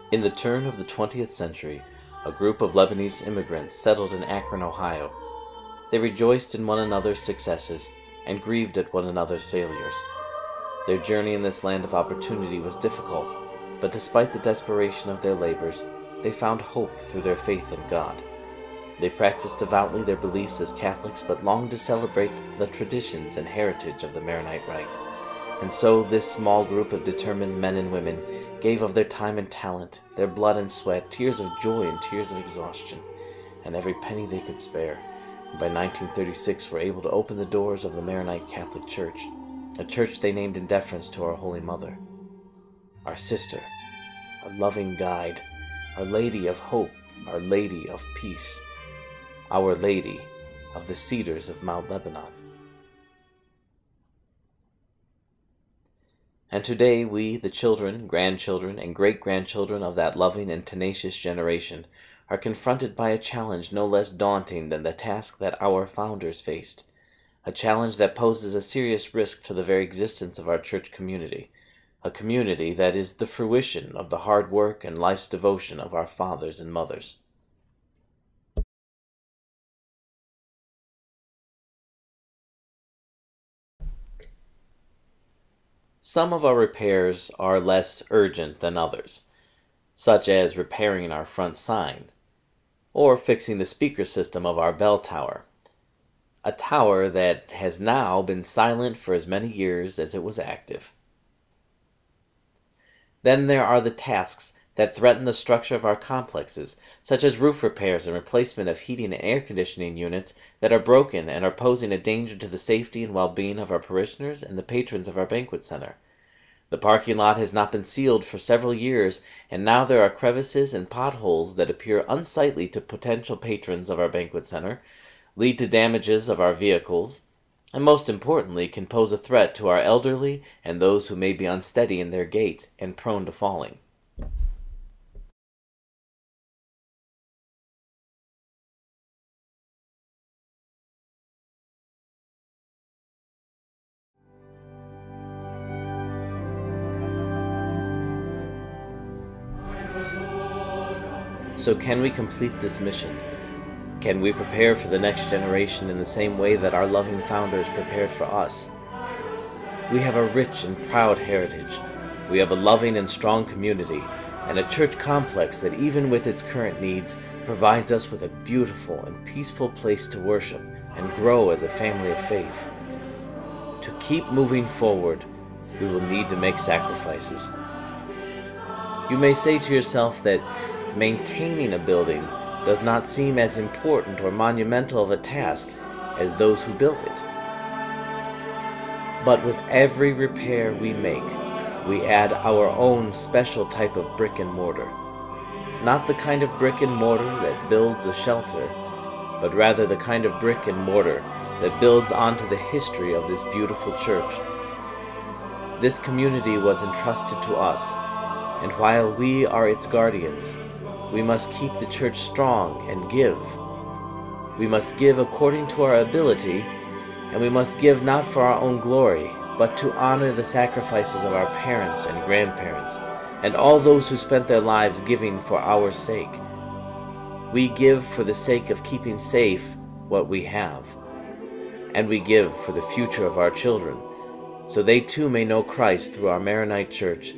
In the turn of the 20th century, a group of Lebanese immigrants settled in Akron, Ohio. They rejoiced in one another's successes and grieved at one another's failures. Their journey in this land of opportunity was difficult, but despite the desperation of their labors, they found hope through their faith in God. They practiced devoutly their beliefs as Catholics, but longed to celebrate the traditions and heritage of the Maronite rite. And so this small group of determined men and women gave of their time and talent, their blood and sweat, tears of joy and tears of exhaustion, and every penny they could spare. And by 1936 were able to open the doors of the Maronite Catholic Church, a church they named in deference to our Holy Mother, our sister, our loving guide, Our Lady of Hope, Our Lady of Peace, Our Lady of the Cedars of Mount Lebanon. And today we, the children, grandchildren, and great-grandchildren of that loving and tenacious generation, are confronted by a challenge no less daunting than the task that our founders faced, a challenge that poses a serious risk to the very existence of our church community, a community that is the fruition of the hard work and life's devotion of our fathers and mothers. Some of our repairs are less urgent than others, such as repairing our front sign, or fixing the speaker system of our bell tower, a tower that has now been silent for as many years as it was active. Then there are the tasks that threaten the structure of our complexes, such as roof repairs and replacement of heating and air conditioning units that are broken and are posing a danger to the safety and well-being of our parishioners and the patrons of our banquet center. The parking lot has not been sealed for several years, and now there are crevices and potholes that appear unsightly to potential patrons of our banquet center, lead to damages of our vehicles, and most importantly can pose a threat to our elderly and those who may be unsteady in their gait and prone to falling. So can we complete this mission? Can we prepare for the next generation in the same way that our loving founders prepared for us? We have a rich and proud heritage. We have a loving and strong community, and a church complex that, even with its current needs, provides us with a beautiful and peaceful place to worship and grow as a family of faith. To keep moving forward, we will need to make sacrifices. You may say to yourself that maintaining a building does not seem as important or monumental of a task as those who built it. But with every repair we make, we add our own special type of brick and mortar. Not the kind of brick and mortar that builds a shelter, but rather the kind of brick and mortar that builds onto the history of this beautiful church. This community was entrusted to us, and while we are its guardians, we must keep the church strong and give. We must give according to our ability, and we must give not for our own glory, but to honor the sacrifices of our parents and grandparents, and all those who spent their lives giving for our sake. We give for the sake of keeping safe what we have, and we give for the future of our children, so they too may know Christ through our Maronite Church,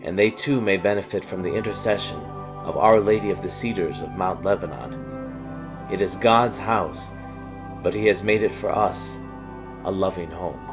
and they too may benefit from the intercession of Our Lady of the Cedars of Mount Lebanon. It is God's house, but He has made it for us a loving home.